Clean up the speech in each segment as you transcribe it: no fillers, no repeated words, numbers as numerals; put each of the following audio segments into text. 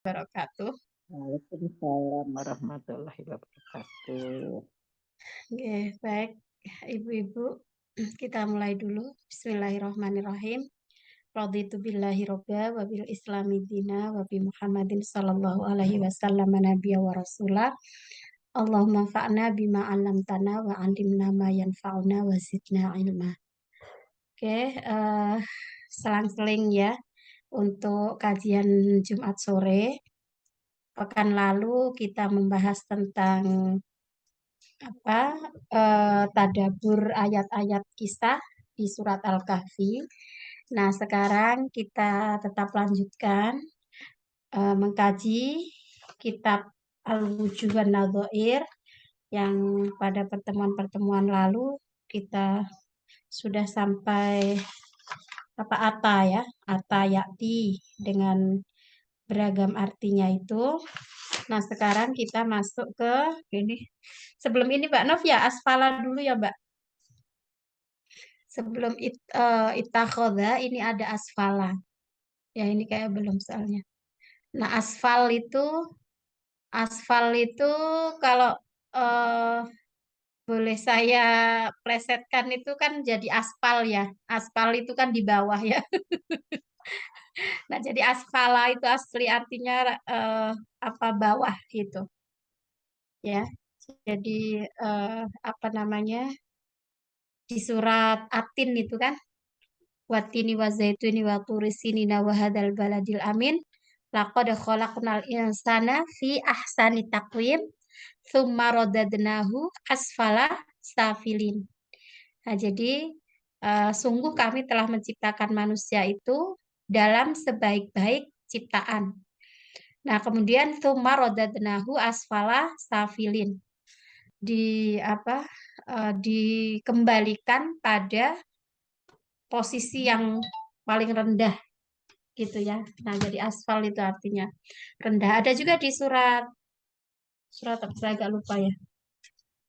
Wabarakatuh. Waalaikumsalam warahmatullahi wabarakatuh. Oke, baik. Ibu-ibu, kita mulai dulu. Bismillahirrahmanirrahim. Raditu billahi robba wa bil islami dina wa bi Muhammadin sallallahu alaihi wasallam nabiyya wa rasulah. Allahumma fa'na bima 'allamtana wa 'allimna ma yanfa'una wa zidna ilma. Oke, selang-seling ya untuk kajian Jumat sore. Pekan lalu kita membahas tentang tadabur ayat-ayat kisah di surat Al-Kahfi. Nah, sekarang kita tetap lanjutkan mengkaji kitab Al-Wujuh wan Nadhair yang pada pertemuan-pertemuan lalu kita sudah sampai ata ya, ata yakti dengan beragam artinya itu. Nah, sekarang kita masuk ke ini. Sebelum ini Mbak Nov ya, asfala dulu ya Mbak. Sebelum itakhoda ini ada asfala. Ya ini kayak belum soalnya. Nah, asfal itu kalau eh, boleh saya plesetkan itu kan jadi aspal ya. Aspal itu kan di bawah ya. Nah, jadi asfala itu asli artinya apa bawah gitu ya. Jadi apa namanya? Di surat Atin itu kan watini wa zaituni wa turi sinina wa hadzal baladil amin laqad khalaqnal insana fi ahsani taqwim tsumma radadnahu asfala safilin. Nah, jadi sungguh kami telah menciptakan manusia itu dalam sebaik-baik ciptaan. Nah, kemudian tsumma radadnahu asfala safilin. Dikembalikan pada posisi yang paling rendah gitu ya. Nah, jadi asfal itu artinya rendah. Ada juga di surat apa saya agak lupa ya.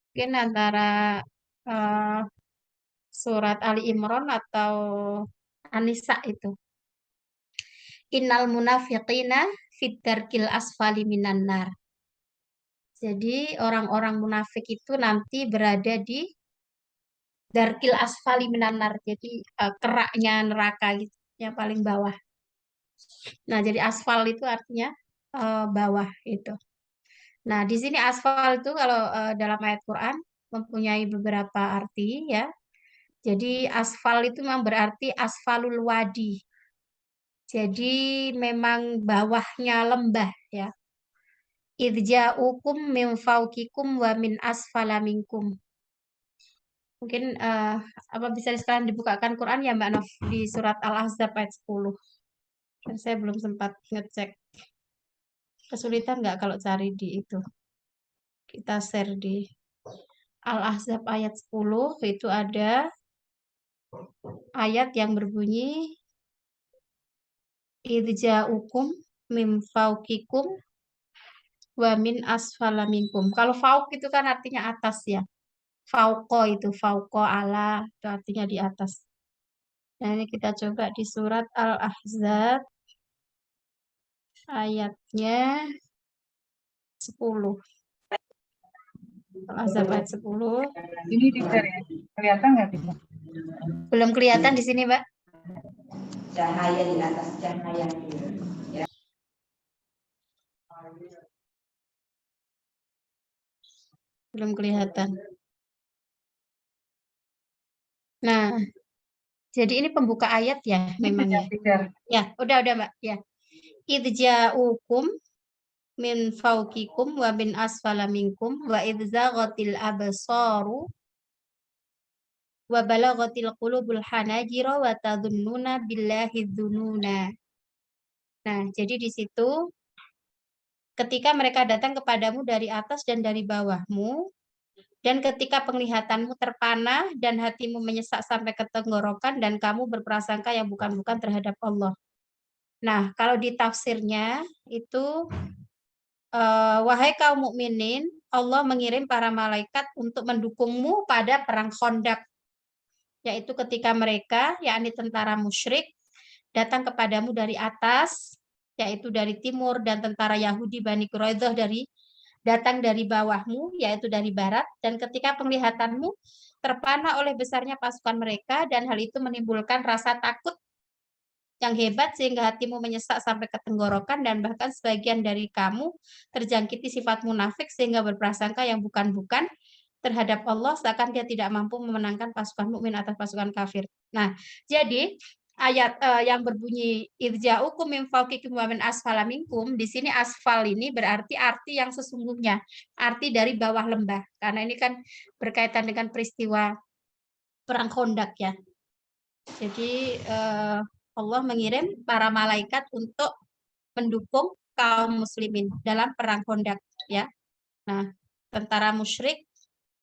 Mungkin antara eh, surat Ali Imran atau An-Nisa itu. Innal munafiqina fid darkil asfali minan nar. Jadi orang-orang munafik itu nanti berada di darkil asfali minan nar. Jadi keraknya neraka gitu, yang paling bawah. Nah, jadi asfal itu artinya bawah itu. Nah, di sini asfal itu kalau dalam ayat Quran mempunyai beberapa arti ya. Jadi asfal itu memang berarti asfalul wadi. Jadi memang bawahnya lembah ya. Idja'ukum min fauqikum wa min asfala minkum. Mungkin apa bisa sekalian dibukakan Quran ya Mbak Nov di surat Al-Ahzab ayat 10. Dan saya belum sempat ngecek. Kesulitan nggak kalau cari di itu? Kita share di Al-Ahzab ayat 10 itu ada ayat yang berbunyi idja'ukum min fauqikum wa min asfala minkum. Kalau fauk itu kan artinya atas ya. Fauqo itu fauqo ala itu artinya di atas. Nah, ini kita coba di surat Al-Ahzab ayatnya 10. Al-Ahzab ayat 10. Ini di share ya? Kelihatan nggak bisa? Belum kelihatan di sini, Mbak. Cahaya di atas cahaya. Ya. Belum kelihatan. Nah, jadi ini pembuka ayat ya memang ya. Ya, udah Mbak. Ya. Idja'ukum min fauqikum wa min asfala minkum wa idzaghatil absaru wa balaghatil qulubul hanajira wa tadhunnuna billahi dzununa. Nah, jadi di situ ketika mereka datang kepadamu dari atas dan dari bawahmu, dan ketika penglihatanmu terpana dan hatimu menyesak sampai ke tenggorokan dan kamu berprasangka yang bukan-bukan terhadap Allah. Nah, kalau di tafsirnya itu wahai kaum mukminin, Allah mengirim para malaikat untuk mendukungmu pada perang Khandaq, yaitu ketika mereka, yakni tentara musyrik, datang kepadamu dari atas, yaitu dari timur, dan tentara Yahudi Bani Quraidah datang dari bawahmu, yaitu dari barat, dan ketika penglihatanmu terpana oleh besarnya pasukan mereka, dan hal itu menimbulkan rasa takut yang hebat sehingga hatimu menyesak sampai ke tenggorokan, dan bahkan sebagian dari kamu terjangkiti sifat munafik sehingga berprasangka yang bukan-bukan terhadap Allah, seakan dia tidak mampu memenangkan pasukan mukmin atas pasukan kafir. Nah, jadi ayat yang berbunyi irja'ukum min fawqikum wa min asfala minkum, di sini asfal ini berarti arti yang sesungguhnya, arti dari bawah lembah, karena ini kan berkaitan dengan peristiwa perang Khandaq ya. Jadi Allah mengirim para malaikat untuk mendukung kaum muslimin dalam perang Khandaq ya. Nah, tentara musyrik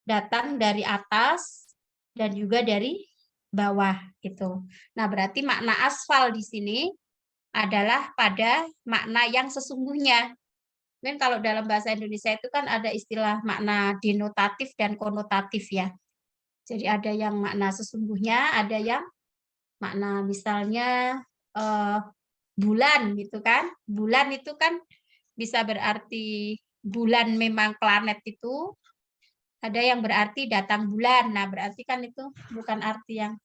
datang dari atas dan juga dari bawah gitu. Nah, berarti makna asfal di sini adalah pada makna yang sesungguhnya. Mungkin kalau dalam bahasa Indonesia itu kan ada istilah makna denotatif dan konotatif ya. Jadi ada yang makna sesungguhnya, ada yang makna misalnya bulan gitu kan. Bulan itu kan bisa berarti bulan memang planet itu, ada yang berarti datang bulan. Nah, berarti kan itu bukan arti yang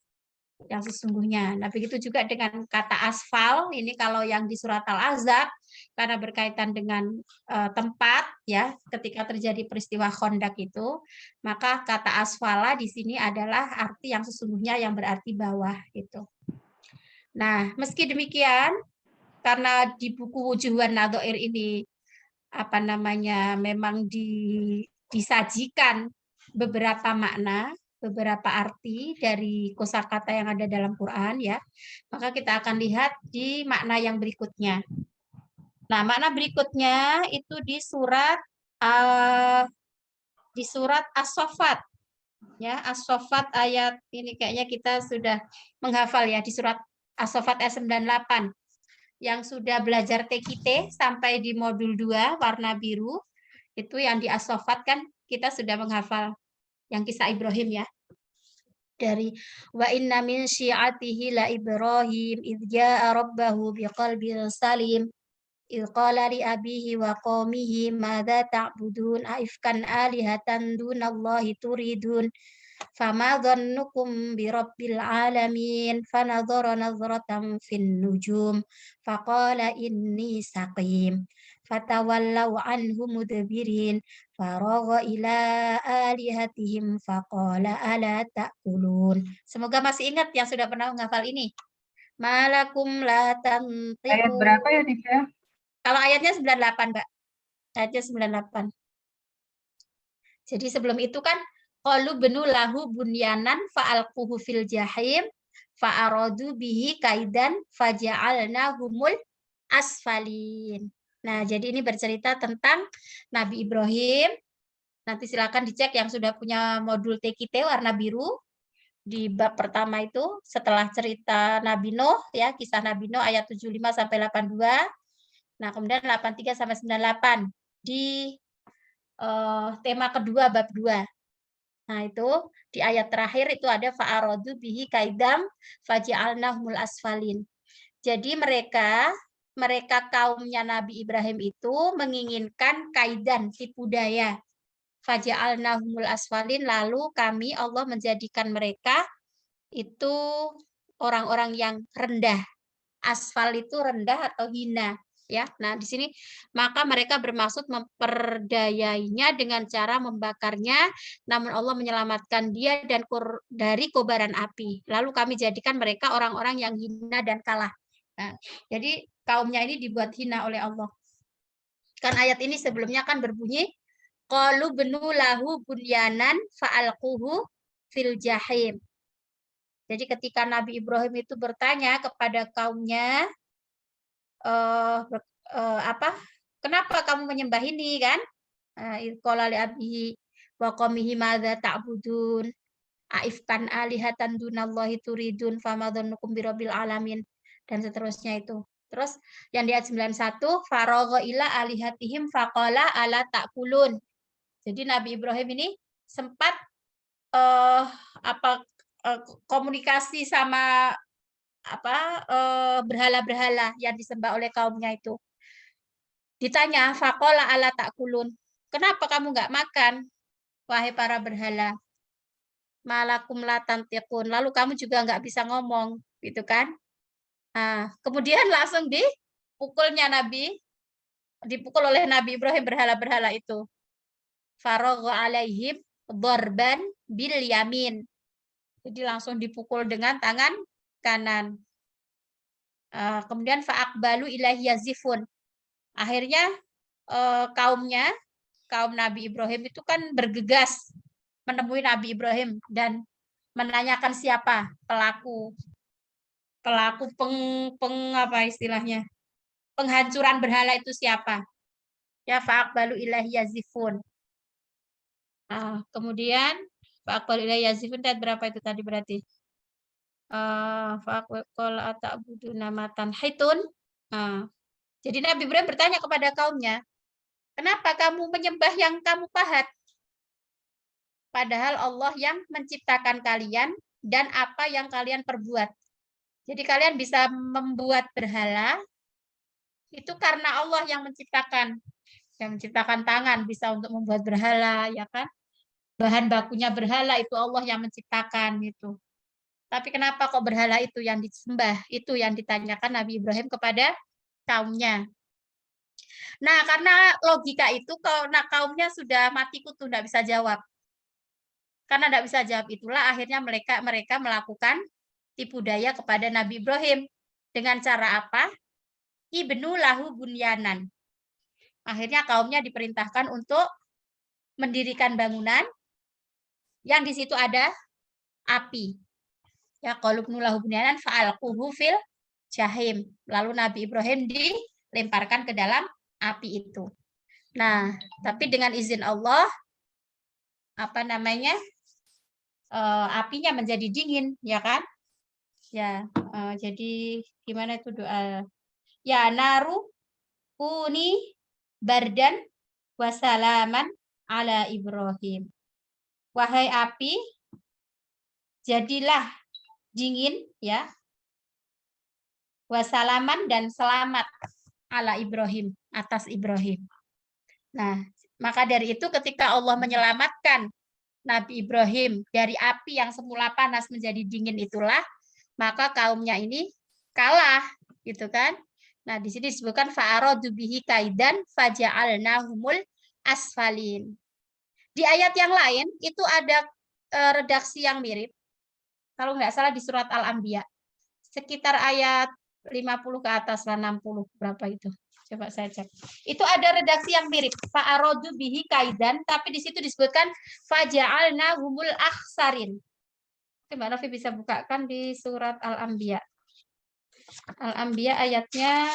sesungguhnya. Nah, begitu juga dengan kata asfal, ini kalau yang di surat Al-Ahzab, karena berkaitan dengan tempat, ya, ketika terjadi peristiwa Khandaq itu, maka kata asfala di sini adalah arti yang sesungguhnya yang berarti bawah, gitu. Nah, meski demikian, karena di buku Wujuhan Nadhair ini, memang disajikan beberapa makna, beberapa arti dari kosakata yang ada dalam Quran ya, maka kita akan lihat di makna yang berikutnya. Nah, makna berikutnya itu di surat As-Saffat ya, As-Saffat ayat ini kayaknya kita sudah menghafal ya, di surat As-Saffat ayat 98 yang sudah belajar TKT sampai di modul 2 warna biru itu yang di As-Saffat kan kita sudah menghafal yang kisah Ibrahim ya. Dari wa inna min syi'atihi la Ibrahim idh ja'a rabbahu biqalbin salim idh qala li abihi wa qaumihi madza ta'budun aifkan alihatan dunallahi turidun fama dhannukum bi rabbil alamin fanadhara nazratan fin nujum faqala inni saqim fatawallaw anhu mudbirin faragha ila alihatihim faqala ala ta'kulun. Semoga masih ingat yang sudah pernah menghafal ini. Malakum la tantiqun. Ayat berapa ya, Dika? Kalau ayatnya 98, Mbak. Ayatnya 98. Jadi sebelum itu kan qalu benu lahu bunyanan fa'alquhu fil jahim fa'aradu bihi kaidan faja'alnahumul asfalin. Nah, jadi ini bercerita tentang Nabi Ibrahim. Nanti silakan dicek yang sudah punya modul TKT warna biru. Di bab pertama itu setelah cerita Nabi Nuh ya, kisah Nabi Nuh ayat 75 sampai 82. Nah, kemudian 83 sampai 98 di tema kedua bab 2. Nah, itu di ayat terakhir itu ada fa'aradu bihi kaidam faja'alnahumul asfalin. Jadi mereka kaumnya Nabi Ibrahim itu menginginkan kaidan, tipu daya. Faja'alnahumul asfalin, lalu kami Allah menjadikan mereka itu orang-orang yang rendah. Asfal itu rendah atau hina. Ya, nah di sini maka mereka bermaksud memperdayainya dengan cara membakarnya, namun Allah menyelamatkan dia dan dari kobaran api. Lalu kami jadikan mereka orang-orang yang hina dan kalah. Nah, jadi kaumnya ini dibuat hina oleh Allah. Kan ayat ini sebelumnya kan berbunyi qalu benu lahu bunyanan fa'alquhu fil jahim. Jadi ketika Nabi Ibrahim itu bertanya kepada kaumnya, kenapa kamu menyembah ini kan? Qala li abihi wa qaumihi madza ta'budun aifkan alihatan dunallahi turidun fama dhannukum birabbil alamin dan seterusnya itu. Terus yang di ayat 91 faragha ila alihatihim faqala ala ta'kulun. Jadi Nabi Ibrahim ini sempat komunikasi sama berhala-berhala yang disembah oleh kaumnya itu. Ditanya, faqala ala ta'kulun. Kenapa kamu nggak makan, wahai para berhala? Malakum la tantiqun. Lalu kamu juga nggak bisa ngomong, gitu kan? Nah, kemudian langsung dipukul oleh Nabi Ibrahim berhala-berhala itu. Faragha alaihim dharban bil yamin. Jadi langsung dipukul dengan tangan kanan. Kemudian fa'aqbalu ilaihi yazifun. Akhirnya kaum Nabi Ibrahim itu kan bergegas menemui Nabi Ibrahim dan menanyakan siapa pelaku apa istilahnya, penghancuran berhala itu siapa. Ya, fa'aqbalu ilaihi yazifun. Kemudian fa'aqbalu ilaihi yazifun, ayat berapa itu tadi berarti? Fa'aqala ata'buduna matan haitun. Jadi Nabi Ibrahim bertanya kepada kaumnya, kenapa kamu menyembah yang kamu pahat? Padahal Allah yang menciptakan kalian dan apa yang kalian perbuat. Jadi kalian bisa membuat berhala, itu karena Allah yang menciptakan. Yang menciptakan tangan bisa untuk membuat berhala, ya kan? Bahan bakunya berhala itu Allah yang menciptakan itu. Tapi kenapa kok berhala itu yang disembah? Itu yang ditanyakan Nabi Ibrahim kepada kaumnya. Nah, karena logika itu, kaumnya sudah mati kutu, tidak bisa jawab. Karena tidak bisa jawab itulah akhirnya mereka melakukan tipu daya kepada Nabi Ibrahim. Dengan cara apa? Ibnu lahu bunyanan. Akhirnya kaumnya diperintahkan untuk mendirikan bangunan yang di situ ada api. Ya, qalubnu lahu bunyanan fa'alquhu fil jahim. Lalu Nabi Ibrahim dilemparkan ke dalam api itu. Nah, tapi dengan izin Allah, apinya menjadi dingin, ya kan? Ya, jadi gimana itu doa? Ya, naru kuni bardan wasalaman ala Ibrahim. Wahai api, jadilah dingin, ya. Wasalaman dan selamat ala Ibrahim, atas Ibrahim. Nah, maka dari itu ketika Allah menyelamatkan Nabi Ibrahim dari api yang semula panas menjadi dingin itulah, maka kaumnya ini kalah, gitu kan? Nah, di sini disebutkan fa'aradu bihi kaidan faja'alnahumul asfalin. Di ayat yang lain itu ada redaksi yang mirip. Kalau nggak salah di surat Al-Anbiya. Sekitar ayat 50 ke atas lah, 60 berapa itu. Coba saya cek. Itu ada redaksi yang mirip. Fa'aradu bihi kaidan, tapi di situ disebutkan faja'alnahumul akhsarin. Mbak Novi bisa bukakan di surat Al-Anbiya. Al-Anbiya ayatnya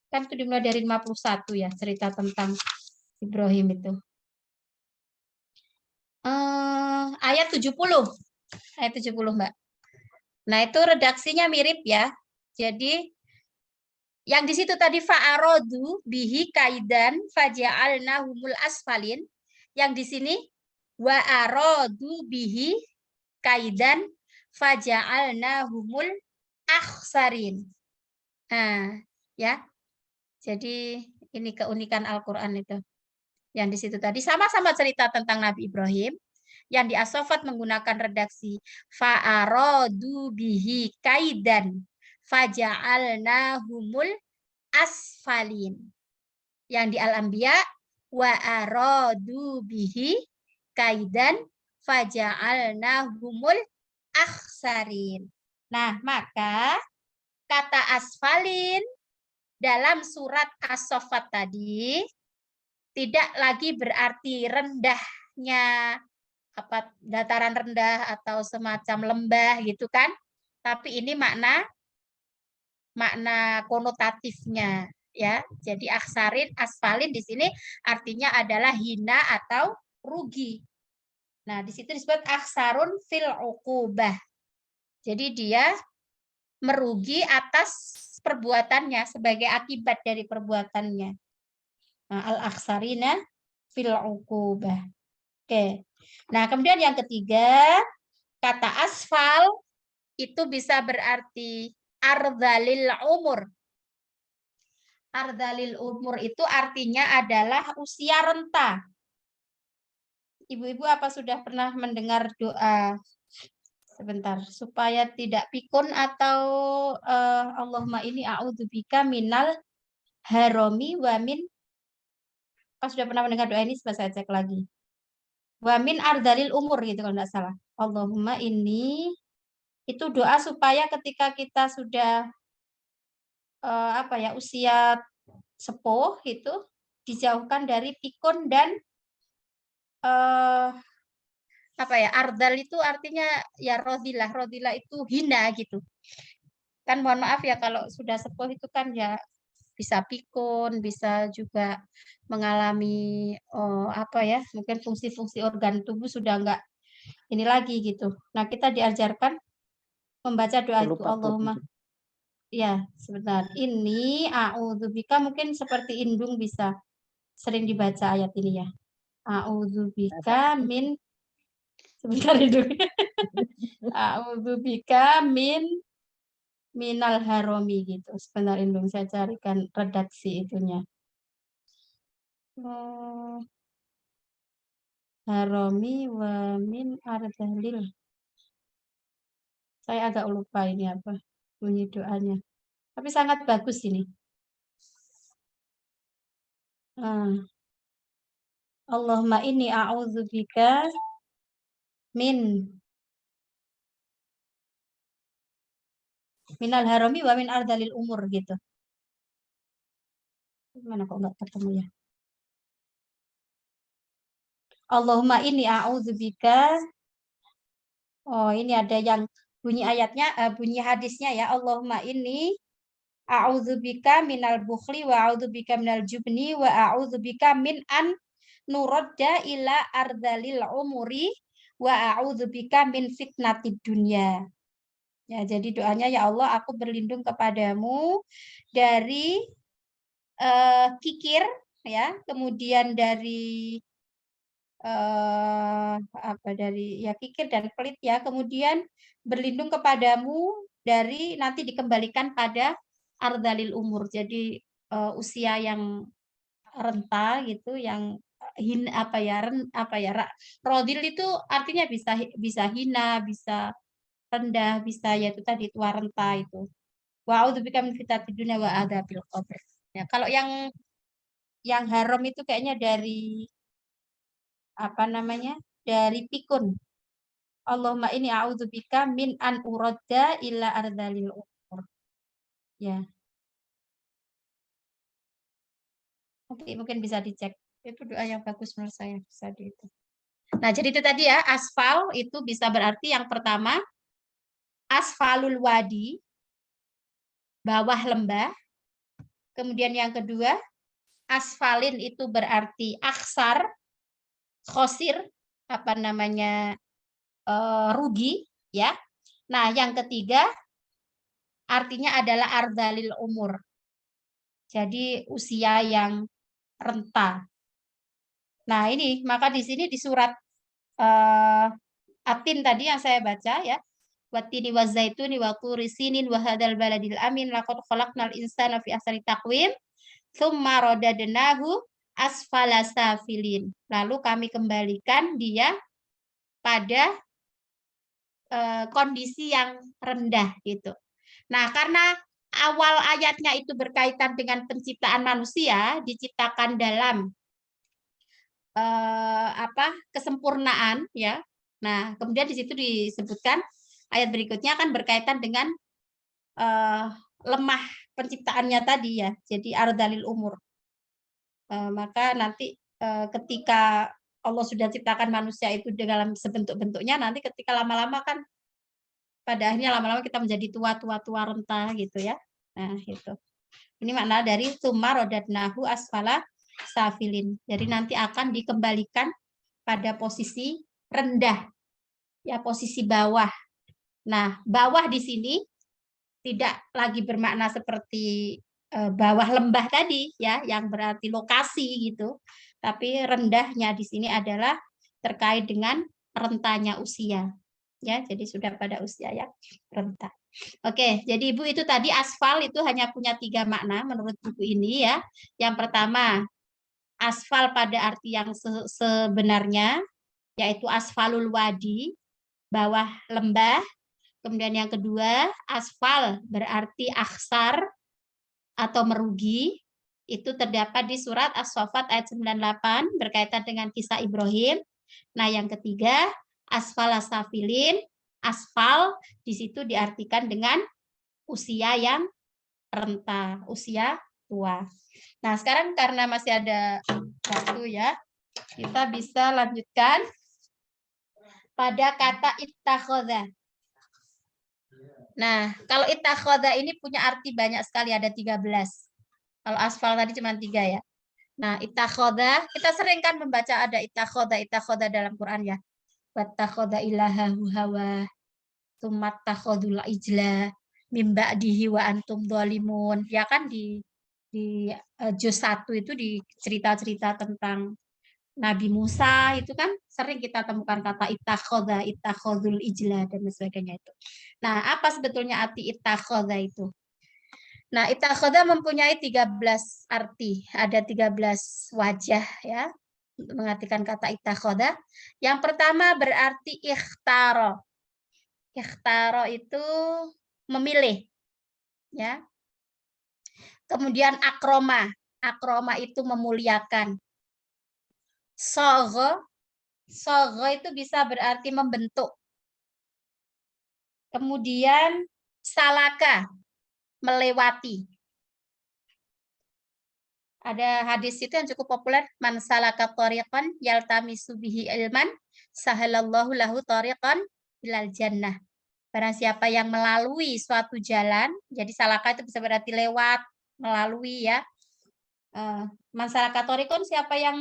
kan itu dimulai dari 51 ya, cerita tentang Ibrahim itu. Ayat 70. Ayat 70, Mbak. Nah, itu redaksinya mirip ya. Jadi yang di situ tadi fa'aradu bihi kaidan faja'alnahumul asfalin, yang di sini wa aradu bihi kaidan faja'alnahumul akhsarin. Nah, ya. Jadi ini keunikan Al-Qur'an itu. Yang di situ tadi sama-sama cerita tentang Nabi Ibrahim, yang di As-Saffat menggunakan redaksi fa'aradu bihi kaidan faja'alnahumul asfalin. Yang di Al-Anbiya wa aradu bihi kaidan faja'alnahumul akhsarin. Nah, maka kata asfalin dalam surat As-Saffat tadi tidak lagi berarti rendahnya, dataran rendah atau semacam lembah gitu kan, tapi ini makna konotatifnya, ya. Jadi akhsarin, asfalin di sini artinya adalah hina atau rugi. Nah, di situ disebut akhsarun fil uqubah. Jadi dia merugi atas perbuatannya sebagai akibat dari perbuatannya. Nah, al-akhsarina fil uqubah. Oke. Nah, kemudian yang ketiga, kata asfal itu bisa berarti ardalil umur. Ardalil umur itu artinya adalah usia renta. Ibu-ibu apa sudah pernah mendengar doa sebentar supaya tidak pikun atau Allahumma ini a'udzubika minal haromi wa min, apa sudah pernah mendengar doa ini? Saya cek lagi. Wa min ardalil umur gitu kalau tidak salah. Allahumma ini itu doa supaya ketika kita sudah usia sepuh itu dijauhkan dari pikun dan ardal itu artinya ya rodilah itu hina gitu. Kan mohon maaf ya kalau sudah sepuh itu kan ya bisa pikun, bisa juga mengalami mungkin fungsi-fungsi organ tubuh sudah enggak ini lagi gitu. Nah, kita diajarkan membaca doa itu Allahumma. Ya, sebentar. Ini a'udzubika mungkin seperti indung bisa sering dibaca ayat ini ya. A'udzubika min sebentar indung. A'udzubika minal haromi gitu. Sebentar indung saya carikan redaksi itunya. Haromi wa min ardalil. Saya agak lupa ini apa bunyi doanya. Tapi sangat bagus ini. Allahumma inni a'udzubika minal harami wa min ardalil umur gitu. Mana kok enggak ketemu ya? Allahumma inni a'udzubika. Oh, ini ada yang bunyi ayatnya, bunyi hadisnya ya. Allahumma inni a'udzubika minal bukhli wa a'udzubika minal jubni wa a'udzubika min an nuradda ila ardalil umuri wa a'udzubika min fitnatid dunya. Ya, jadi doanya ya Allah, aku berlindung kepadamu dari kikir ya, kemudian dari kikir dan pelit ya, kemudian berlindung kepadamu dari nanti dikembalikan pada ardalil umur. Jadi usia yang renta gitu, yang rodil itu artinya bisa hina, bisa rendah, bisa yaitu tadi tua renta itu. Wa a'udzubika min fitnatid dunya wa adzabil qabr. Ya, kalau yang haram itu kayaknya dari dari pikun. Allahumma inni a'udzubika min an uradda ila ardalil umur. Ya. Mungkin bisa dicek. Itu doa yang bagus menurut saya, bisa itu. Nah, jadi itu tadi ya, asfal itu bisa berarti yang pertama asfalul wadi, bawah lembah. Kemudian yang kedua, asfalin itu berarti aksar, khosir, rugi, ya. Nah, yang ketiga artinya adalah ardalil umur. Jadi usia yang renta. Nah, ini maka di sini di surat Atin tadi yang saya baca ya. Wattini wazaituni wa turi sinin wa hadzal baladil amin laqad khalaqnal insana fi ahsani taqwim tsumma radadnahu asfala safilin. Lalu kami kembalikan dia pada kondisi yang rendah gitu. Nah, karena awal ayatnya itu berkaitan dengan penciptaan manusia, diciptakan dalam kesempurnaan ya. Nah, kemudian di situ disebutkan ayat berikutnya akan berkaitan dengan lemah penciptaannya tadi ya. Jadi ardalil umur. Maka nanti ketika Allah sudah ciptakan manusia itu dalam sebentuk-bentuknya, nanti ketika lama-lama kan pada akhirnya lama-lama kita menjadi tua renta gitu ya. Nah, itu. Ini makna dari tsumma radadnahu asfala safilin. Jadi nanti akan dikembalikan pada posisi rendah. Ya, posisi bawah. Nah, bawah di sini tidak lagi bermakna seperti bawah lembah tadi ya, yang berarti lokasi gitu. Tapi rendahnya di sini adalah terkait dengan rentanya usia. Ya, jadi sudah pada usia yang renta. Oke, jadi Ibu itu tadi asfal itu hanya punya 3 makna menurut buku ini ya. Yang pertama, asfal pada arti yang sebenarnya, yaitu asfalul wadi, bawah lembah. Kemudian yang kedua, asfal berarti aksar atau merugi. Itu terdapat di surat As-Saffat ayat 98 berkaitan dengan kisah Ibrahim. Nah, yang ketiga, asfal asafilin, asfal di situ diartikan dengan usia yang renta, usia tua. Nah, sekarang karena masih ada waktu ya, kita bisa lanjutkan pada kata ittakhadha. Nah, kalau ittakhadha ini punya arti banyak sekali, ada 13. Kalau asfal tadi cuma 3 ya. Nah, ittakhadha, kita sering kan membaca ada ittakhadha dalam Quran ya. Wattakhadha ilahahu hawa, tumattakhadul ijla, mimba dihi wa antum dhalimun. Ya kan di juz 1 itu di cerita-cerita tentang Nabi Musa itu kan sering kita temukan kata ittakhadha, ittakhadul ijla dan sebagainya itu. Nah, apa sebetulnya arti ittakhadha itu? Nah, ittakhadha mempunyai 13 arti, ada 13 wajah ya untuk mengartikan kata ittakhadha. Yang pertama berarti ikhtaro. Ikhtaro itu memilih ya. Kemudian akroma. Akroma itu memuliakan. Sogho itu bisa berarti membentuk. Kemudian salaka, melewati. Ada hadis itu yang cukup populer, man salaka thariqan yaltamisu bihi ilman sahalallahu lahu thariqan ilal jannah. Barang siapa yang melalui suatu jalan, jadi salaka itu bisa berarti lewat, melalui ya. Man salaka thariqan, siapa yang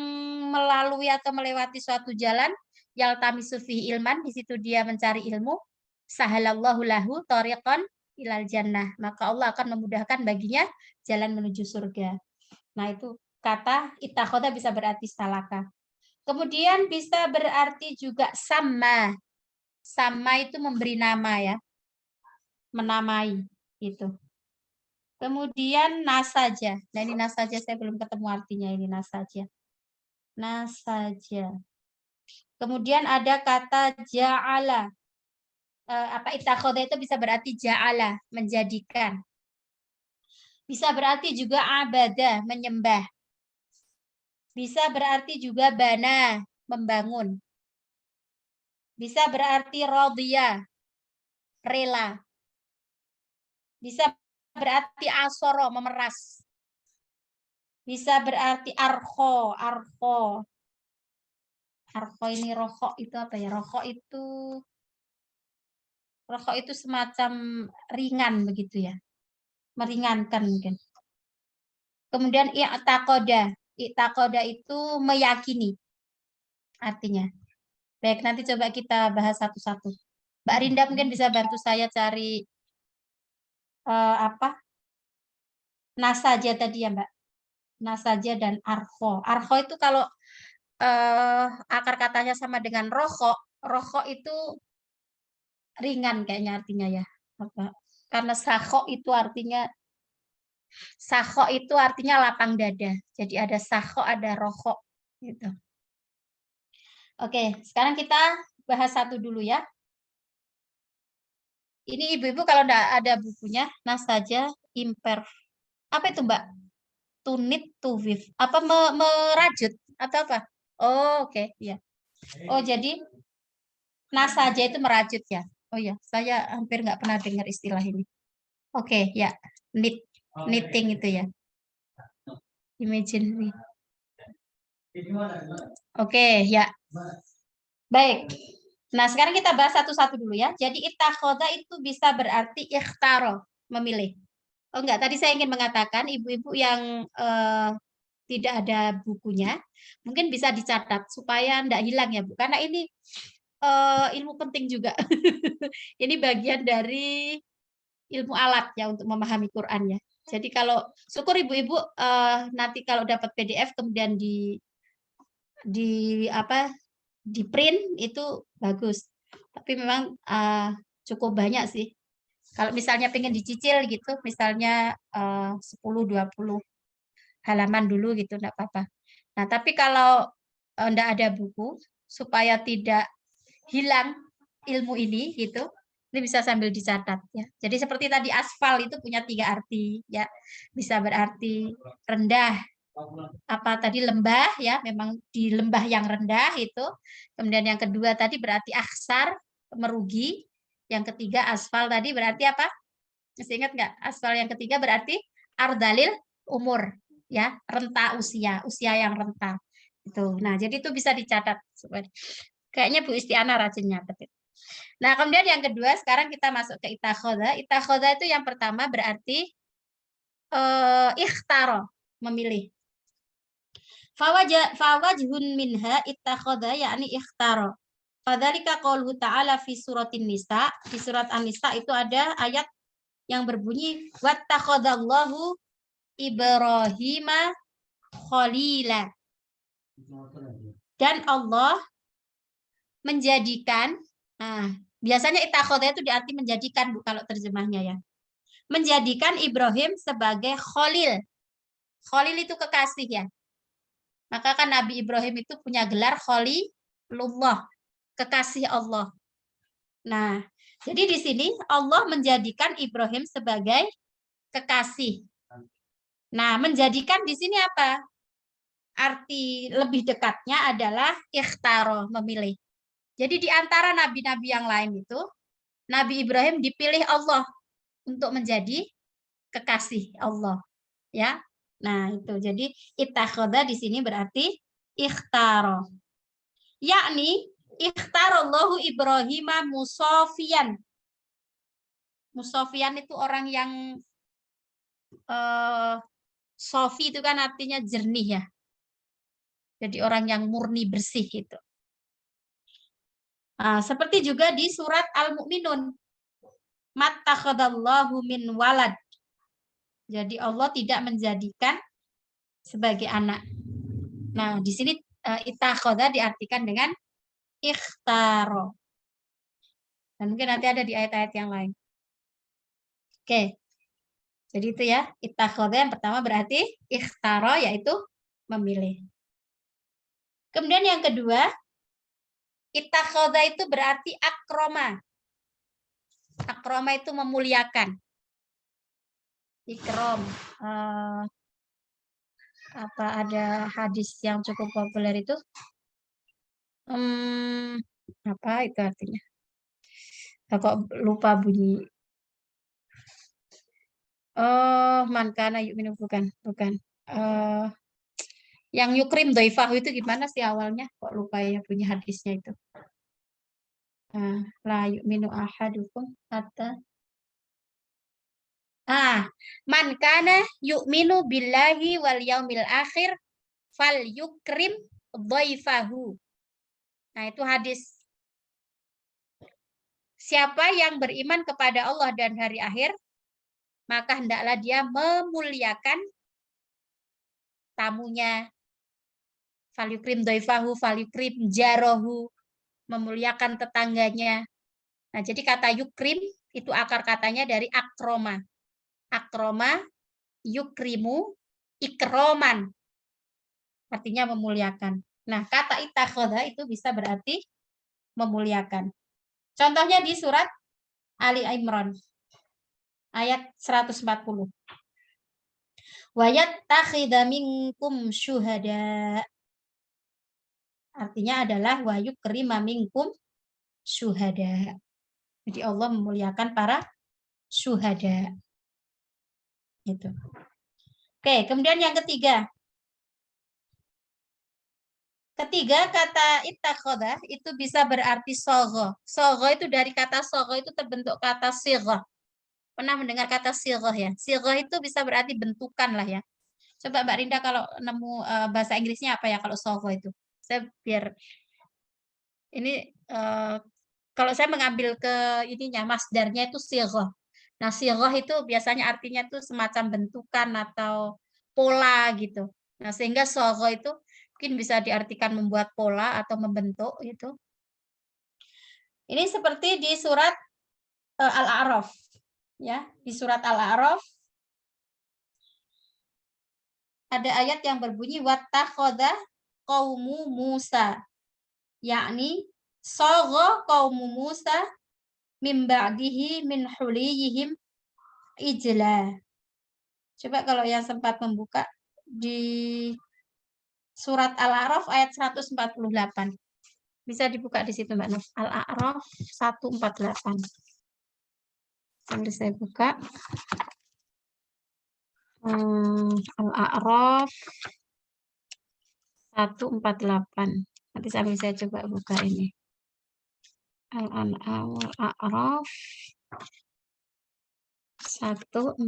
melalui atau melewati suatu jalan, yaltamisu bihi ilman, di situ dia mencari ilmu, sahalallahu lahu thariqan ilal jannah. Maka Allah akan memudahkan baginya jalan menuju surga. Nah, itu kata ittakhadha bisa berarti salaka. Kemudian bisa berarti juga sama. Sama itu memberi nama ya. Menamai itu. Kemudian nasaja. Nah, ini nasaja saya belum ketemu artinya ini nasaja. Nasaja. Kemudian ada kata ja'ala. Ittakhadha itu bisa berarti ja'ala, menjadikan. Bisa berarti juga abada, menyembah. Bisa berarti juga bana, membangun. Bisa berarti radhiya, rela. Bisa berarti asoro, memeras. Bisa berarti arho, arho. Arho ini rokok itu apa ya? Rokok itu semacam ringan begitu ya. Meringankan mungkin. Kemudian i'taqoda. I'taqoda itu meyakini artinya. Baik, nanti coba kita bahas satu-satu. Mbak Rinda mungkin bisa bantu saya cari nasaja tadi ya Mbak. Nasaja dan arho. Arho itu kalau akar katanya sama dengan rokok. Rokok itu ringan kayaknya artinya ya. Karena sakho itu artinya lapang dada. Jadi ada sakho, ada rokok gitu. Oke, sekarang kita bahas satu dulu ya. Ini ibu-ibu kalau enggak ada bukunya, nasaja imperf. Apa itu Mbak? To knit, to weave. Apa merajut atau apa? Oh, oke, ya. Oh, jadi nasaja itu merajut ya. Oh ya, saya hampir nggak pernah dengar istilah ini. Oke, ya. Knitting itu ya. Imaginary. Oke, ya. Baik. Nah, sekarang kita bahas satu-satu dulu ya. Jadi ittakhadha itu bisa berarti ikhtaro, memilih. Oh enggak, tadi saya ingin mengatakan ibu-ibu yang tidak ada bukunya, mungkin bisa dicatat supaya enggak hilang ya, Bu. Karena ini ilmu penting juga. Ini bagian dari ilmu alat ya untuk memahami Quran ya. Jadi kalau syukur ibu-ibu nanti kalau dapat PDF kemudian di print itu bagus. Tapi memang cukup banyak sih. Kalau misalnya pengen dicicil gitu, misalnya 10-20 halaman dulu gitu, enggak apa-apa. Nah, tapi kalau enggak ada buku, supaya tidak hilang ilmu ini gitu, ini bisa sambil dicatat ya. Jadi seperti tadi aspal itu punya 3 arti ya. Bisa berarti rendah, apa tadi lembah ya, memang di lembah yang rendah itu. Kemudian yang kedua tadi berarti aksar, merugi. Yang ketiga aspal tadi berarti apa? Masih ingat nggak? Aspal yang ketiga berarti ardalil umur ya, renta usia, usia yang renta. Itu. Nah, jadi itu bisa dicatat. Kayaknya Bu Istiana rajin nyatet. Nah, kemudian yang kedua sekarang kita masuk ke itakhoda. Itakhoda itu yang pertama berarti ikhtaro, memilih. Fawajhun minha ittakhoda yakni ikhtaro. Fadzalika qauluhu ta'ala fi suratin nisa. Di surat An-Nisa itu ada ayat yang berbunyi wattakhadallahu Ibrahima khalila. Dan Allah menjadikan, nah, biasanya itakhoda itu diarti menjadikan Bu kalau terjemahnya ya. Menjadikan Ibrahim sebagai khalil. Khalil itu kekasih ya. Maka kan Nabi Ibrahim itu punya gelar Khalilullah, kekasih Allah. Nah, jadi di sini Allah menjadikan Ibrahim sebagai kekasih. Nah, menjadikan di sini apa? Arti lebih dekatnya adalah ikhtaro, memilih. Jadi di antara nabi-nabi yang lain itu, Nabi Ibrahim dipilih Allah untuk menjadi kekasih Allah. Ya. Nah, itu. Jadi ittakhadha di sini berarti ikhtaro. Yakni ikhtarallahu Ibrahima musofian. Musofian itu orang yang sofi itu kan artinya jernih ya. Jadi orang yang murni bersih itu. Nah, seperti juga di surat Al-Mu'minun. Mattakhadallahu min walad. Jadi Allah tidak menjadikan sebagai anak. Nah, di sini ittakhadha diartikan dengan ikhtaro. Dan mungkin nanti ada di ayat-ayat yang lain. Oke. Jadi itu ya, ittakhadha yang pertama berarti ikhtaro, yaitu memilih. Kemudian yang kedua, ittakhadha itu berarti akroma. Akroma itu memuliakan. Ikrom. Apa ada hadis yang cukup populer itu? Apa itu artinya? Kok lupa bunyi. Oh, man kana yu'minu, bukan. Yang yukrim doifahu itu gimana sih awalnya? Kok lupa ya bunyi hadisnya itu. La yu'minu ahadukum hatta. Man kana yu'minu billahi wal yaumil akhir fal yukrim doifahu. Nah, itu hadis. Siapa yang beriman kepada Allah dan hari akhir, maka hendaklah dia memuliakan tamunya. Falyukrim doifahu, falyukrim jarohu, memuliakan tetangganya. Nah, jadi kata yukrim itu akar katanya dari akroma. Akroma, yukrimu, ikroman. Artinya memuliakan. Nah, kata ittakhadha itu bisa berarti memuliakan. Contohnya di surat Ali Imran ayat 140. Wa yattakhidha minkum syuhada. Artinya adalah wa yukrima minkum syuhada. Jadi Allah memuliakan para syuhada. Gitu. Oke, kemudian yang ketiga. Ketiga, kata ittakhadha itu bisa berarti sogho. Sogho itu dari kata sogho itu terbentuk kata sirah. Pernah mendengar kata sirah ya? Sirah itu bisa berarti bentukan lah ya. Coba Mbak Rinda kalau nemu bahasa Inggrisnya apa ya kalau sogho itu? Saya biar ini kalau saya mengambil ke ininya masdarnya itu sirah. Nah, sirah itu biasanya artinya itu semacam bentukan atau pola gitu. Nah, sehingga sogho itu mungkin bisa diartikan membuat pola atau membentuk gitu. Ini seperti di surat Al-A'raf, ya. Di surat Al-A'raf ada ayat yang berbunyi wattakhadha qaumu Musa, yakni sagha qaumu Musa min ba'dihi min huliyihim ijla. Coba kalau yang sempat membuka di surat Al-A'raf ayat 148. Bisa dibuka di situ Mbak Nuf. Al-A'raf 148. Sambil saya buka. Al-A'raf 148. Nanti sambil saya coba buka ini. Al-A'raf 148.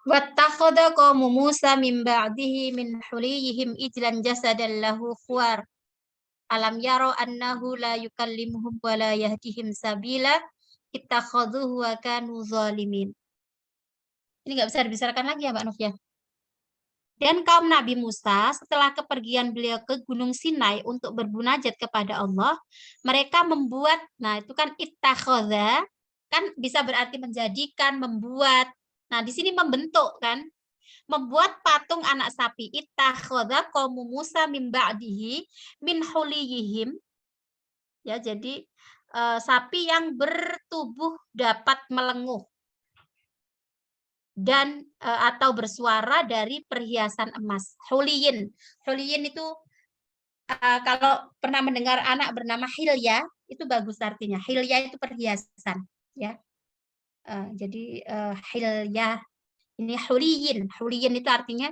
Wattakhadha qaumu Musa min ba'dihi min huliyihim ijlan jasadan lahu khuwar. Alam yaro annahu la yukallimuhum wa la yahdihim sabila ittakhadhuhu wa kanu zalimin. Ini nggak bisa dibesarkan lagi ya Mbak Nuf ya. Dan kaum Nabi Musa setelah kepergian beliau ke Gunung Sinai untuk bermunajat kepada Allah, mereka membuat, nah itu kan ittakhadha, kan bisa berarti menjadikan, membuat. Nah, di sini membentuk kan, membuat patung anak sapi. Ittakhadha qaumu Musa min ba'dihi min huliyihim. Ya, jadi sapi yang bertubuh dapat melenguh dan atau bersuara dari perhiasan emas. Huliyin. Huliyin itu kalau pernah mendengar anak bernama Hilya, itu bagus artinya. Hilya itu perhiasan, ya. Jadi Hilya ini huliyin. Huliyin itu artinya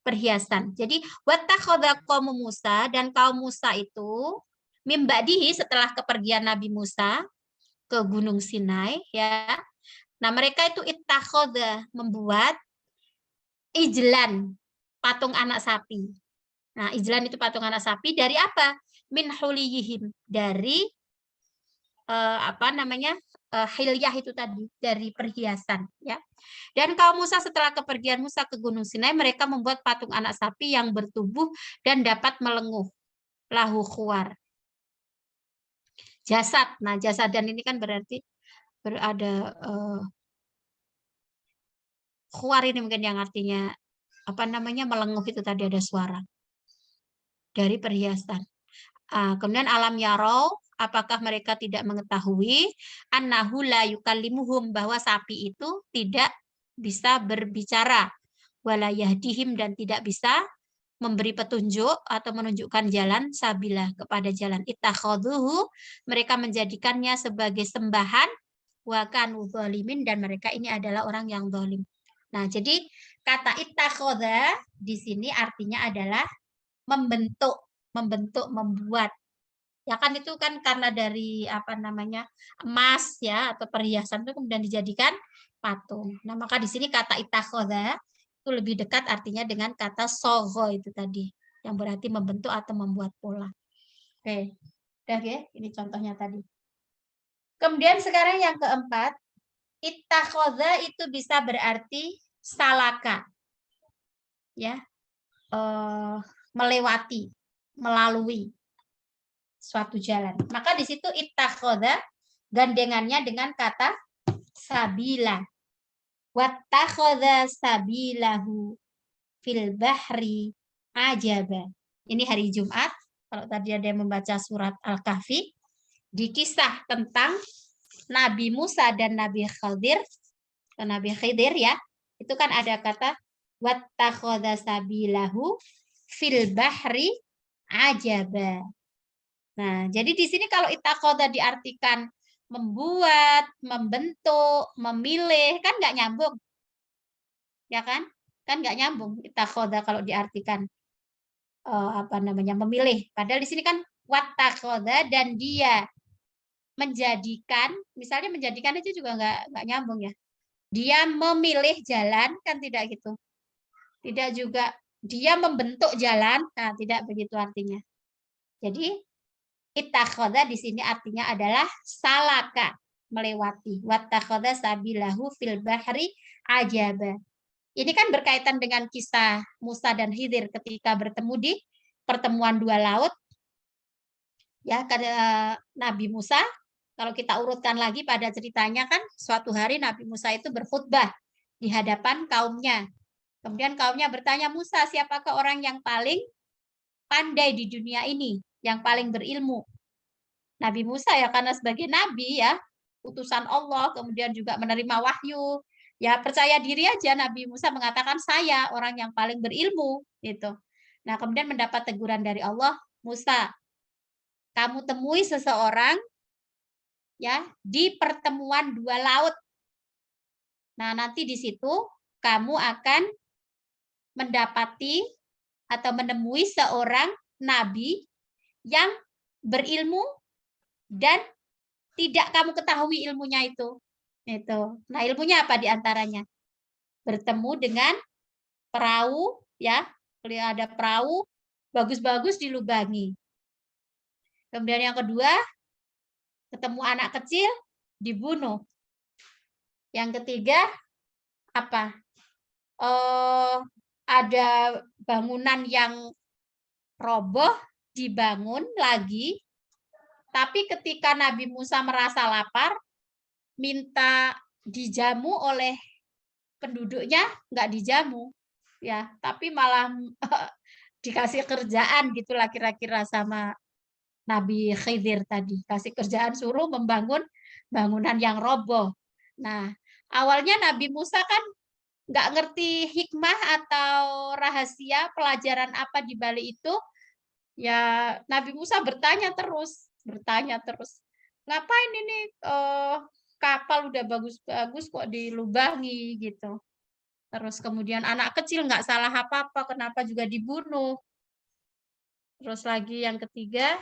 perhiasan. Jadi wattakhadha qaumu Musa, dan kaum Musa itu mim ba'dihi setelah kepergian Nabi Musa ke Gunung Sinai, ya. Nah, mereka itu ittakhadha, membuat ijlan, patung anak sapi. Nah, ijlan itu patung anak sapi dari apa? Min huliyihim, dari hilyah itu tadi, dari perhiasan, ya. Dan kaum Musa setelah kepergian Musa ke Gunung Sinai, mereka membuat patung anak sapi yang bertubuh dan dapat melenguh, lahu khuwar, jasad. Nah, jasad dan ini kan berarti berada khuwar ini mungkin yang artinya melenguh, itu tadi ada suara dari perhiasan. Kemudian alam yarau, apakah mereka tidak mengetahui annahu la yukallimuhum, bahwa sapi itu tidak bisa berbicara, wala yahdihim, dan tidak bisa memberi petunjuk atau menunjukkan jalan, sabila, kepada jalan. Ittakhadhuhu, mereka menjadikannya sebagai sembahan, wa kanu zalimin, dan mereka ini adalah orang yang zalim. Nah, jadi kata ittakhadha di sini artinya adalah membentuk, membuat. Ya kan, itu kan karena dari emas ya atau perhiasan itu kemudian dijadikan patung. Nah, maka di sini kata ittakhadha itu lebih dekat artinya dengan kata sogho itu tadi, yang berarti membentuk atau membuat pola. Oke. Udah ya, ini contohnya tadi. Kemudian sekarang yang keempat, ittakhadha itu bisa berarti salaka. Ya. Melewati, melalui suatu jalan. Maka di situ ittakhadha gandengannya dengan kata sabila. Wattakhadha sabilahu fil bahri ajaba. Ini hari Jumat. Kalau tadi ada yang membaca surat Al-Kahfi, di kisah tentang Nabi Musa dan Nabi Khidir ya, itu kan ada kata wattakhadha sabilahu fil bahri ajaba. Nah, jadi di sini kalau ittakhadha diartikan membuat, membentuk, memilih, kan nggak nyambung. Ya kan? Kan nggak nyambung ittakhadha kalau diartikan memilih. Padahal di sini kan wattakhadha, dan dia menjadikan, misalnya menjadikan itu juga nggak nyambung ya. Dia memilih jalan, kan tidak gitu. Tidak juga dia membentuk jalan, nah tidak begitu artinya. Jadi ittakhadha di sini artinya adalah salaka, melewati. Wattakhadha sabilahu fil bahri ajaba. Ini kan berkaitan dengan kisah Musa dan Khidir ketika bertemu di pertemuan dua laut. Ya, Nabi Musa, kalau kita urutkan lagi pada ceritanya kan, suatu hari Nabi Musa itu berkhutbah di hadapan kaumnya. Kemudian kaumnya bertanya, Musa, siapakah orang yang paling pandai di dunia ini, yang paling berilmu? Nabi Musa ya, karena sebagai nabi ya, utusan Allah, kemudian juga menerima wahyu, ya percaya diri aja. Nabi Musa mengatakan, saya orang yang paling berilmu, gitu. Nah, kemudian mendapat teguran dari Allah, Musa, kamu temui seseorang ya di pertemuan dua laut. Nah, nanti di situ kamu akan mendapati atau menemui seorang nabi yang berilmu dan tidak kamu ketahui ilmunya itu. Itu. Nah, ilmunya apa di antaranya? Bertemu dengan perahu ya, ada perahu bagus-bagus dilubangi. Kemudian yang kedua, ketemu anak kecil dibunuh. Yang ketiga apa? Ada bangunan yang roboh dibangun lagi, tapi ketika Nabi Musa merasa lapar, minta dijamu oleh penduduknya, nggak dijamu, ya, tapi malah dikasih kerjaan gitulah kira-kira sama Nabi Khidir tadi, kasih kerjaan suruh membangun bangunan yang roboh. Nah, awalnya Nabi Musa kan nggak ngerti hikmah atau rahasia pelajaran apa di balik itu, ya Nabi Musa bertanya terus, ngapain ini kapal udah bagus-bagus kok dilubangi gitu. Terus kemudian anak kecil nggak salah apa-apa, kenapa juga dibunuh. Terus lagi yang ketiga,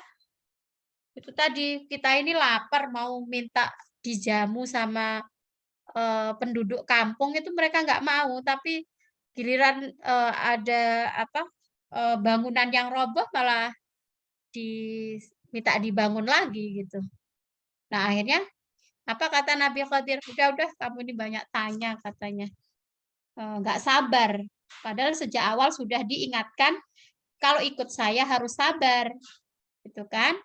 itu tadi kita ini lapar mau minta dijamu sama penduduk kampung itu mereka nggak mau, tapi giliran ada apa bangunan yang roboh malah diminta dibangun lagi gitu. Nah akhirnya apa kata Nabi Khidir? Udah kamu ini banyak tanya katanya, nggak sabar. Padahal sejak awal sudah diingatkan kalau ikut saya harus sabar, gitu kan?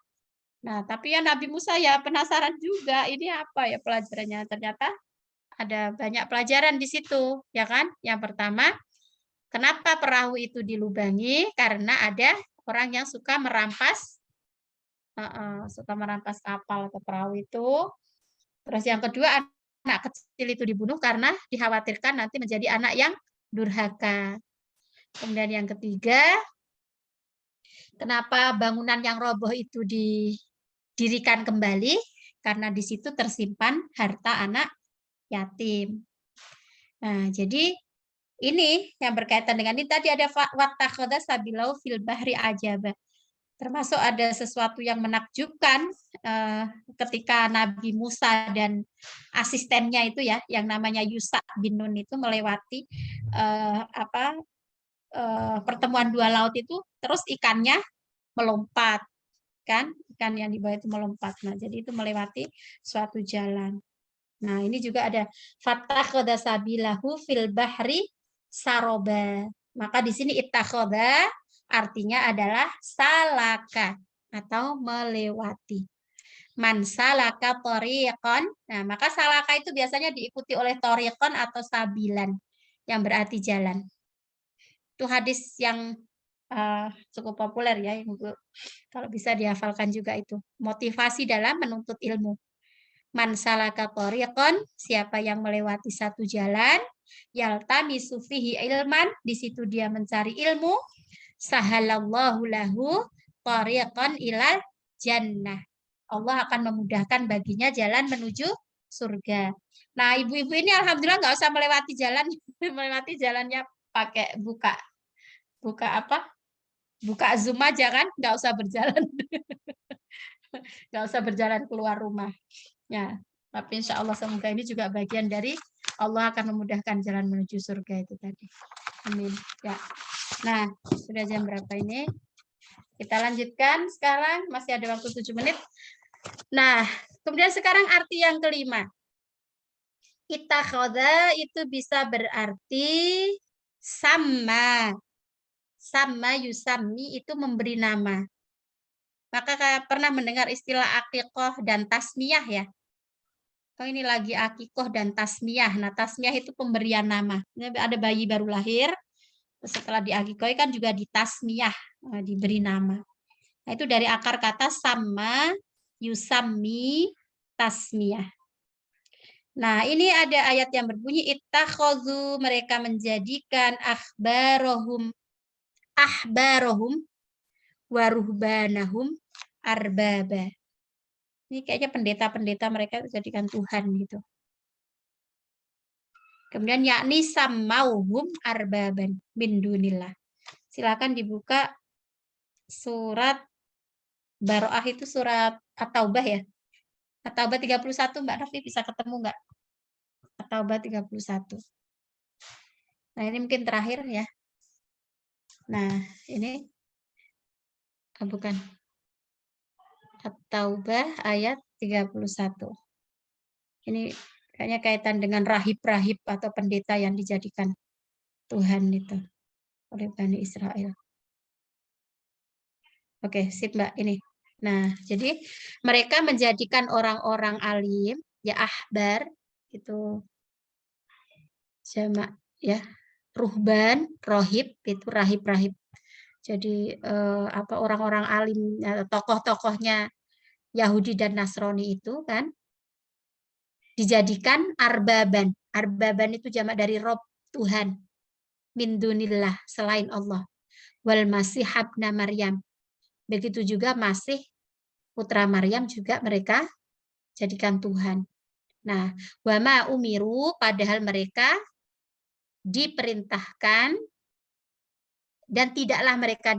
Nah tapi ya Nabi Musa ya penasaran juga ini apa ya pelajarannya. Ternyata ada banyak pelajaran di situ, ya kan? Yang pertama, kenapa perahu itu dilubangi? Karena ada orang yang suka merampas kapal atau perahu itu. Terus yang kedua, anak kecil itu dibunuh karena dikhawatirkan nanti menjadi anak yang durhaka. Kemudian yang ketiga, kenapa bangunan yang roboh itu didirikan kembali? Karena di situ tersimpan harta anak yatim. Nah, jadi ini yang berkaitan dengan ini tadi ada wattakhadha sabilahu fil bahri ajaba. Termasuk ada sesuatu yang menakjubkan ketika Nabi Musa dan asistennya itu ya, yang namanya Yusa bin Nun itu melewati pertemuan dua laut itu, terus ikannya melompat, kan? Ikan yang di bawah itu melompat. Nah, jadi itu melewati suatu jalan. Nah, ini juga ada fattakhadha sabilahu fil bahri saroba. Maka di sini ittakhadha artinya adalah salaka atau melewati. Man salaka tariqan. Nah, maka salaka itu biasanya diikuti oleh tariqan atau sabilan yang berarti jalan. Itu hadis yang cukup populer ya, kalau bisa dihafalkan juga itu. Motivasi dalam menuntut ilmu. Man salaka tariqan, siapa yang melewati satu jalan, yaltamisu fihi ilman, di situ dia mencari ilmu, sahalallahu lahu tariqan ilal jannah. Allah akan memudahkan baginya jalan menuju surga. Nah, ibu-ibu ini alhamdulillah nggak usah melewati jalan, melewati jalannya pakai buka apa? Buka Zoom aja kan, nggak usah berjalan. Nggak usah berjalan keluar rumah. Ya, tapi insya Allah semoga ini juga bagian dari Allah akan memudahkan jalan menuju surga itu tadi. Amin. Ya. Nah, sudah jam berapa ini? Kita lanjutkan sekarang, masih ada waktu 7 menit. Nah, kemudian sekarang arti yang kelima. Ittakhadha itu bisa berarti sama. Sama yusammi itu memberi nama. Maka kayak pernah mendengar istilah akikoh dan tasmiyah ya. Oh ini lagi akikoh dan tasmiyah. Nah tasmiyah itu pemberian nama. Ini ada bayi baru lahir, setelah diakikoi kan juga ditasmiyah, diberi nama. Nah itu dari akar kata sama, yusami, tasmiyah. Nah ini ada ayat yang berbunyi ittakhadhu, mereka menjadikan ahbarohum waruhbanahum arbaba. Ini kayaknya pendeta-pendeta mereka jadikan Tuhan gitu. Kemudian yakni samauhum arbaban min dunillah. Silakan dibuka surat Baroah itu surat At-Taubah ya. At-Taubah 31 Mbak Novi bisa ketemu nggak? At-Taubah 31. Nah ini mungkin terakhir ya. Nah ini bukan. At-Taubah ayat 31. Ini kayaknya kaitan dengan rahib-rahib atau pendeta yang dijadikan Tuhan itu oleh Bani Israel. Oke, sip Mbak ini. Nah, jadi mereka menjadikan orang-orang alim, ya ahbar, itu jamak ya, ruhban, rohib, itu rahib-rahib. Jadi orang-orang alim, tokoh-tokohnya Yahudi dan Nasrani itu kan dijadikan arbaban. Arbaban itu jamak dari Rob, Tuhan. Min dunillah, selain Allah. Wal masih habna Maryam. Begitu juga Masih putra Maryam juga mereka jadikan Tuhan. Nah, wama umiru, padahal mereka diperintahkan dan tidaklah mereka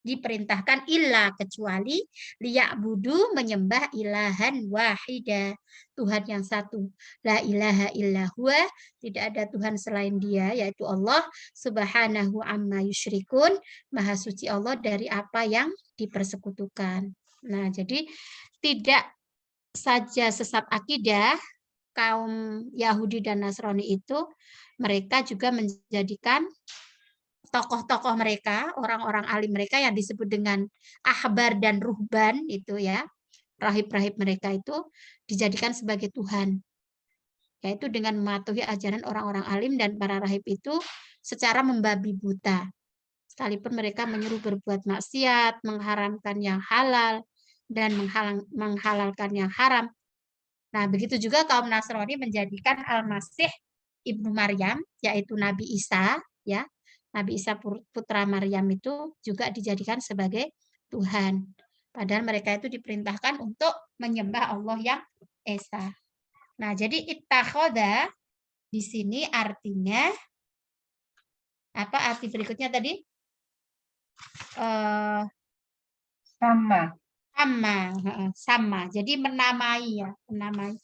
diperintahkan illa kecuali liya'budu, menyembah ilahan wahida, Tuhan yang satu. La ilaha illa huwa, tidak ada Tuhan selain Dia, yaitu Allah subhanahu amma yusyrikun, maha suci Allah dari apa yang dipersekutukan. Nah, jadi tidak saja sesat akidah kaum Yahudi dan Nasrani itu, mereka juga menjadikan tokoh-tokoh mereka, orang-orang alim mereka yang disebut dengan ahbar dan ruhban itu ya, rahib-rahib mereka itu dijadikan sebagai Tuhan, yaitu dengan mematuhi ajaran orang-orang alim dan para rahib itu secara membabi buta. Sekalipun mereka menyuruh berbuat maksiat, mengharamkan yang halal, dan menghalalkan yang haram. Nah, begitu juga kaum Nasrani menjadikan Al-Masih Ibnu Maryam, yaitu Nabi Isa, ya, Nabi Isa putra Maryam itu juga dijadikan sebagai Tuhan. Padahal mereka itu diperintahkan untuk menyembah Allah yang Esa. Nah, jadi ittakhoda di sini artinya apa arti berikutnya tadi? Sama. Sama. Jadi menamai ya, menamai.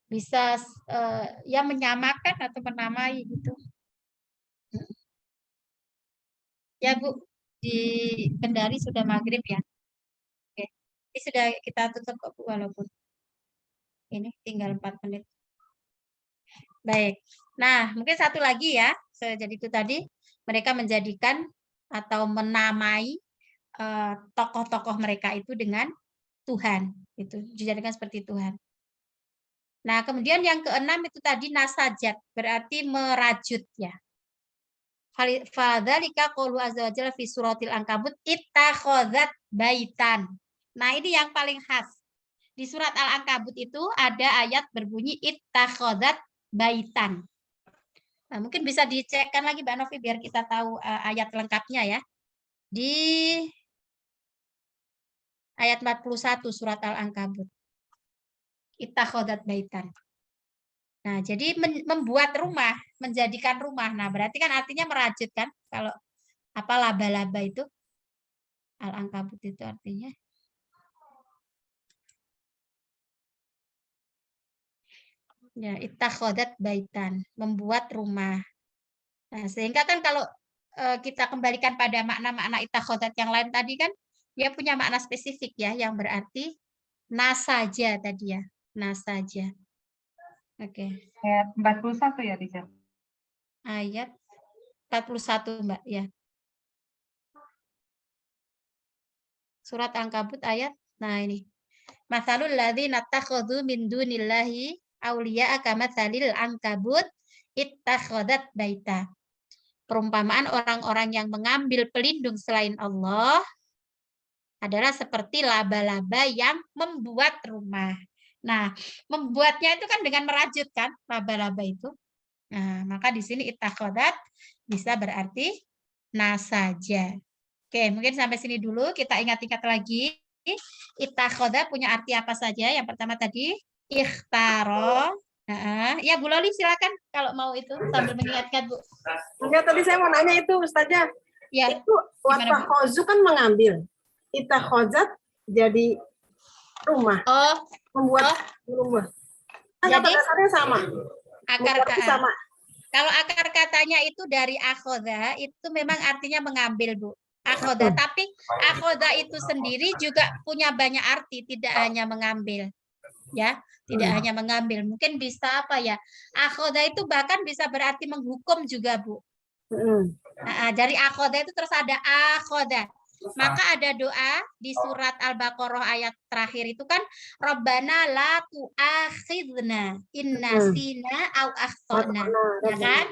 Bisa ya menyamakan atau menamai gitu. Ya Bu, di Kendari sudah maghrib ya. Oke. Ini sudah kita tutup kok Bu, walaupun ini tinggal 4 menit. Baik. Nah, mungkin satu lagi ya. Jadi itu tadi mereka menjadikan atau menamai tokoh-tokoh mereka itu dengan Tuhan. Itu dijadikan seperti Tuhan. Nah, kemudian yang keenam itu tadi nasajat, berarti merajut ya. Fadzalika qaulu azza wa jalla fi suratil Ankabut ittakhadzat baitan. Nah, ini yang paling khas. Di surat Al-Ankabut itu ada ayat berbunyi ittakhadzat baitan. Nah, mungkin bisa dicekkan lagi Mbak Novi biar kita tahu ayat lengkapnya ya. Di ayat 41 surat Al-Ankabut. Ittakhadzat baitan. Nah, jadi membuat rumah, menjadikan rumah. Nah, berarti kan artinya merajut kan? Kalau apa laba-laba itu? Al-Ankabut itu artinya. Ya, ittakhadzat baitan, membuat rumah. Nah, sehingga kan kalau kita kembalikan pada makna-makna ittakhadzat yang lain tadi kan, dia punya makna spesifik ya, yang berarti nasaja tadi ya, nasaja. Oke. Ayat 41 ya, Teacher? Ayat 41 Mbak ya. Surat Ankabut ayat, nah ini. Matsalul ladzina takhadhu min dunillahi auliya'a kamatsalil ankabut ittakhadat baita. Perumpamaan orang-orang yang mengambil pelindung selain Allah adalah seperti laba-laba yang membuat rumah. Nah, membuatnya itu kan dengan merajut kan, laba-laba itu. Nah, maka di sini ittakhadat bisa berarti nasaja. Oke, mungkin sampai sini dulu. Kita ingat-ingat lagi. Ittakhadha punya arti apa saja? Yang pertama tadi, ikhtaro. Ya, Bu Loli silakan kalau mau itu sambil mengingatkan, Bu. Enggak, tadi saya mau nanya itu, Ustazah. Ya, Itu gimana, Bu? watakhozu kan mengambil. Itakhozat jadi rumah. Oh, Membuat rumah. Kan jadi kata dasarnya sama. akar Membuatnya sama. kalau akar katanya itu dari akhoda, itu memang artinya mengambil, Bu. Akhoda, tapi akhoda itu sendiri juga punya banyak arti, tidak hanya mengambil. Ya, tidak hanya mengambil. Mungkin bisa apa ya? Akhoda itu bahkan bisa berarti menghukum juga, Bu. Dari akhoda itu terus ada akhoda. Maka ada doa di surat Al-Baqarah ayat terakhir itu kan Rabbana la tu'akhidna in nasina au akhtana. Ya kan?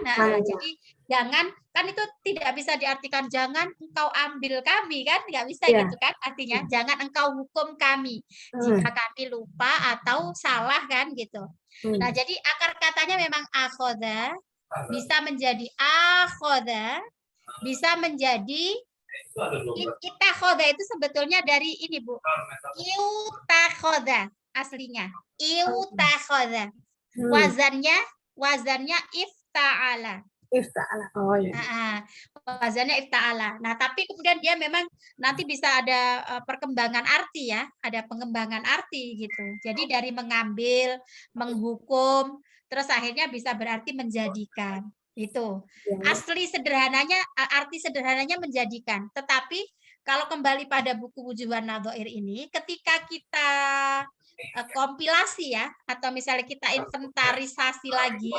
Jadi jangan, kan itu tidak bisa diartikan jangan engkau ambil kami kan? Nggak bisa gitu kan artinya. Jangan engkau hukum kami jika kami lupa atau salah kan gitu. Nah, jadi akar katanya memang akhoda, bisa menjadi akhoda, bisa menjadi itakhoda itu sebetulnya dari ini, Bu. Iutakhoda aslinya. Iutakhoda. Wazannya ifta'ala. Ifta'ala. Oh iya. Wazannya ifta'ala. Nah, tapi kemudian dia memang nanti bisa ada perkembangan arti ya, ada pengembangan arti gitu. Jadi dari mengambil, menghukum, terus akhirnya bisa berarti menjadikan. Itu asli sederhananya, arti sederhananya menjadikan. Tetapi kalau kembali pada buku Wujuhan Nadhair ini, ketika kita kompilasi ya, atau misalnya kita inventarisasi lagi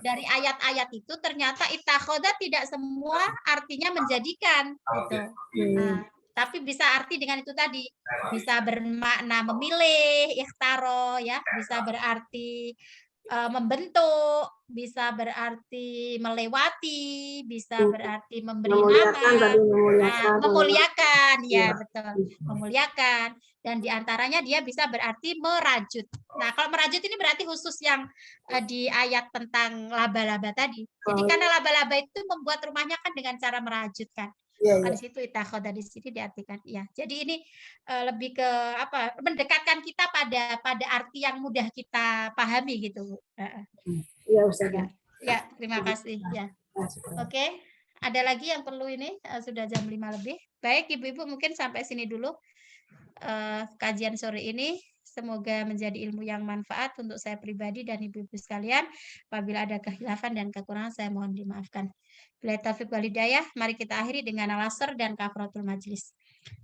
dari ayat-ayat itu, ternyata itakhoda tidak semua artinya menjadikan gitu. Tapi bisa arti dengan itu tadi, bisa bermakna memilih, ikhtaro ya, bisa berarti membentuk, bisa berarti melewati, bisa berarti memberi nama, memuliakan, ya betul, memuliakan, dan diantaranya dia bisa berarti merajut. Nah, kalau merajut ini berarti khusus yang di ayat tentang laba-laba tadi. Jadi karena laba-laba itu membuat rumahnya kan dengan cara merajut kan. Di situ itakhoda di sini diartikan ya. Jadi ini lebih ke apa? Mendekatkan kita pada arti yang mudah kita pahami gitu. Iya, Ustaz. Ya, terima kasih ya. Oke. Ada lagi yang perlu ini? Sudah jam 5 lebih. Baik, Ibu-ibu mungkin sampai sini dulu kajian sore ini. Semoga menjadi ilmu yang manfaat untuk saya pribadi dan ibu-ibu sekalian. Apabila ada kekhilafan dan kekurangan, saya mohon dimaafkan. Bila taufiq wal hidayah, mari kita akhiri dengan al-asr dan kafaratul majlis.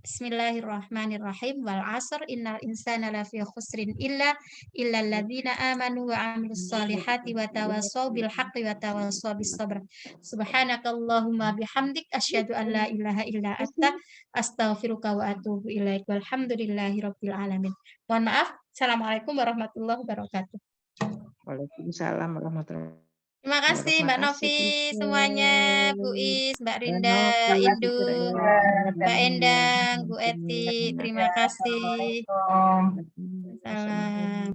Bismillahirrahmanirrahim. Wal asr innal insana lafi khusrin illa alladzina amanu wa amilus solihati wa tawassaw bil haqqi wa tawassaw bis sabr. Subhanakallahumma bihamdik asyhadu an la ilaha illa anta astaghfiruka wa atubu ilaik. Walhamdulillahirabbil alamin. Mohon maaf. Assalamualaikum warahmatullahi wabarakatuh. Waalaikumsalam warahmatullahi. Terima kasih Mbak Novi semuanya, Bu Is, Mbak Rinda, Indu, Mbak Endang, Bu Eti. Terima kasih. Salam.